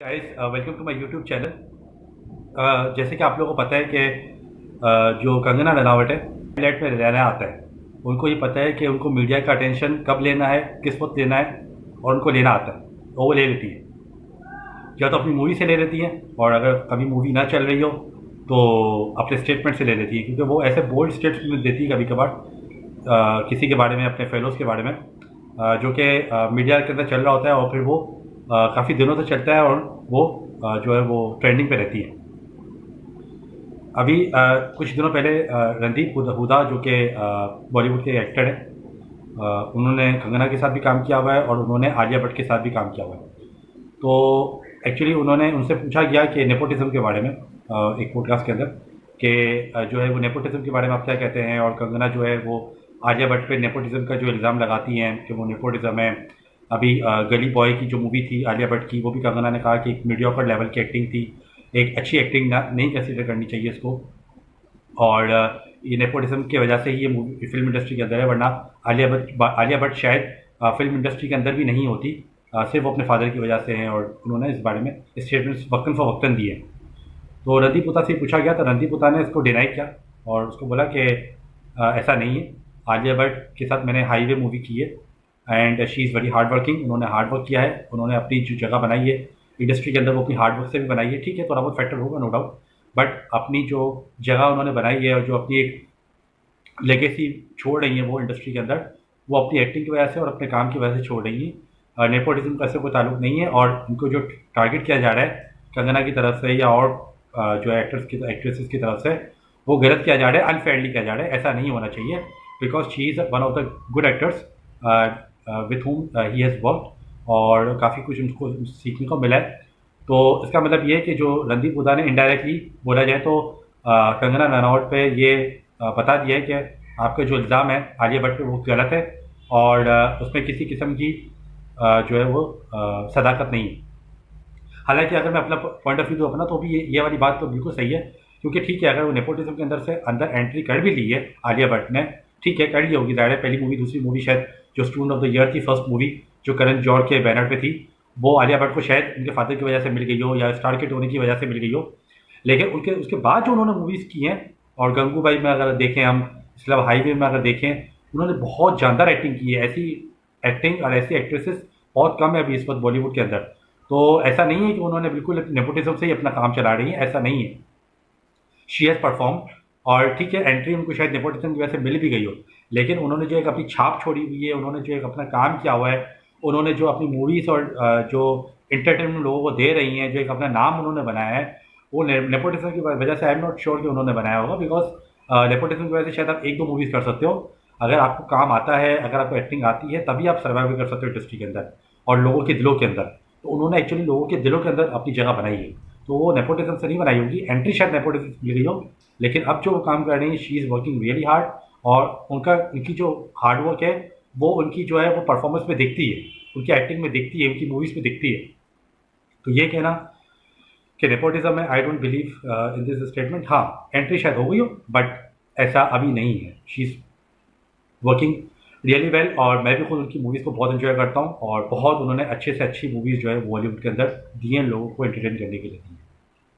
Guys, welcome to my YouTube channel. जैसे कि आप लोगों को पता है कि जो कंगना रनावट है फ्लैट में रहना आता है। उनको ये पता है कि उनको मीडिया का अटेंशन कब लेना है, किस वक्त लेना है, और उनको लेना आता है तो वो ले लेती है। या तो अपनी मूवी से ले लेती है, और अगर कभी मूवी ना चल रही हो तो अपने स्टेटमेंट से ले लेती है, क्योंकि वो ऐसे बोल्ड स्टेटमेंट देती है कभी कभार किसी के बारे में, अपने फेलोज़ के बारे में, जो कि मीडिया के अंदर चल रहा होता है, और फिर वो काफ़ी दिनों तक चलता है, और वो जो है वो ट्रेंडिंग पे रहती है। अभी कुछ दिनों पहले रणदीप हुडा जो कि बॉलीवुड के एक्टर हैं, उन्होंने कंगना के साथ भी काम किया हुआ है और उन्होंने आलिया भट्ट के साथ भी काम किया हुआ है। तो एक्चुअली उन्होंने उनसे पूछा गया कि नेपोटिज्म के बारे में एक पॉडकास्ट के अंदर, कि जो है वो नेपोटिज्म के बारे में आप क्या कहते हैं, और कंगना जो है वो आलिया भट्ट पे नेपोटिज्म का जो इल्ज़ाम लगाती हैं कि वो नेपोटिज्म है। अभी गली बॉय की जो मूवी थी आलिया भट्ट की, वो भी कंगना ने कहा कि एक मीडियोकर लेवल की एक्टिंग थी, एक अच्छी एक्टिंग नहीं कंसिडर करनी चाहिए इसको। और ये नेपोटिज्म की वजह से ही ये मूवी फिल्म इंडस्ट्री के अंदर है, वरना आलिया भट्ट शायद फिल्म इंडस्ट्री के अंदर भी नहीं होती, सिर्फ वो अपने फादर की वजह से हैं। और उन्होंने इस बारे में स्टेटमेंट्स वक्तन फ़वक्तन दिए। तो रणदीप हुड्डा से पूछा गया तो रणदीप हुड्डा ने इसको डिनाई किया और उसको बोला कि ऐसा नहीं है। आलिया भट्ट के साथ मैंने हाईवे मूवी की है, and she is very hard working. उन्होंने हार्ड वर्क किया है, उन्होंने अपनी जो जगह बनाई है इंडस्ट्री के अंदर वो अपनी हार्ड वर्क से भी बनाई है। ठीक है, थोड़ा बहुत फैक्टर होगा, नो डाउट, बट अपनी जो जगह उन्होंने बनाई है और जो अपनी एक लेगेसी छोड़ रही है वो इंडस्ट्री के अंदर, वो अपनी एक्टिंग की वजह से और अपने काम की वजह से छोड़ रही है। नेपोटिज्म का ऐसे कोई ताल्लुक नहीं है, और उनको जो टारगेट किया जा रहा है कंगना की तरफ से या और जो एक्ट्रेसेस की तरफ से, वो गलत किया जा रहा है, अनफेयरली किया जा रहा है। ऐसा नहीं होना चाहिए, because she is one of the good actors with whom he has work, और काफ़ी कुछ उनको सीखने को मिला है। तो इसका मतलब ये है कि जो रणदीप हुड्डा ने इनडायरेक्टली बोला जाए तो कंगना रनावट पे ये बता दिया है कि आपका जो इल्ज़ाम है आलिया भट्ट पे वो गलत है, और उसमें किसी किस्म की जो है वो सदाकत नहीं है। हालांकि अगर मैं अपना पॉइंट ऑफ व्यू दूँ अपना, तो भी ये वाली बात तो बिल्कुल सही है, क्योंकि ठीक है, अगर वो नेपोटिज्म के अंदर से अंदर एंट्री कर भी ली है आलिया भट्ट ने, ठीक है, कर ली होगी, ज़ाहिर है, पहली मूवी दूसरी मूवी शायद जो स्टूडेंट ऑफ द ईयर थी, फर्स्ट मूवी जो करण जौहर के बैनर पे थी, वो आलिया भट्ट को शायद उनके फादर की वजह से मिल गई हो या स्टार किड होने की वजह से मिल गई हो। लेकिन उनके उसके बाद जो उन्होंने मूवीज़ की हैं, और गंगूबाई में अगर देखें हम, इसके अलावा हाईवे में अगर देखें, उन्होंने बहुत जानदार एक्टिंग की है। ऐसी एक्टिंग और ऐसी एक्ट्रेसेस बहुत कम है अभी इस वक्त बॉलीवुड के अंदर। तो ऐसा नहीं है कि उन्होंने बिल्कुल नेपोटिज्म से ही अपना काम चला रही है, ऐसा नहीं है। शी हैज़ परफॉर्म, और ठीक है, एंट्री उनको शायद नेपोटिज्म की वजह से मिल भी गई हो, लेकिन उन्होंने जो एक अपनी छाप छोड़ी हुई है, उन्होंने जो एक अपना काम किया हुआ है, उन्होंने जो अपनी मूवीज़ और जो इंटरटेनमेंट लोगों को दे रही हैं, जो एक अपना नाम उन्होंने बनाया है, वो नेपोटिज्म की वजह से आई एम नॉट श्योर कि उन्होंने बनाया होगा। बिकॉज नेपोटिज्म की वजह से शायद आप एक दो मूवीज़ कर सकते हो, अगर आपको काम आता है, अगर आपको एक्टिंग आती है, तभी आप सर्वाइव कर सकते हो इंडस्ट्री के अंदर और लोगों के दिलों के अंदर। तो उन्होंने एक्चुअली लोगों के दिलों के अंदर अपनी जगह बनाई है, तो वो नेपोटिज्म से नहीं बनाई होगी। एंट्री शायद नेपोटिज्म से मिल गई हो, लेकिन अब जो वो काम कर रही है, she is working really hard, और उनकी जो हार्ड वर्क है वो उनकी जो है वो परफॉर्मेंस में दिखती है, उनकी एक्टिंग में दिखती है, उनकी मूवीज़ में दिखती है। तो ये कहना कि नेपोटिज्म है, I don't believe in this statement. हाँ, एंट्री शायद हो गई हो, बट ऐसा अभी नहीं है। She is working really well, और मैं भी खुद उनकी मूवीज़ को बहुत एंजॉय करता हूँ, और बहुत उन्होंने अच्छे से अच्छी मूवीज़ जो है बॉलीवुड के अंदर दी हैं, लोगों को एंटरटेन करने के लिए दी हैं।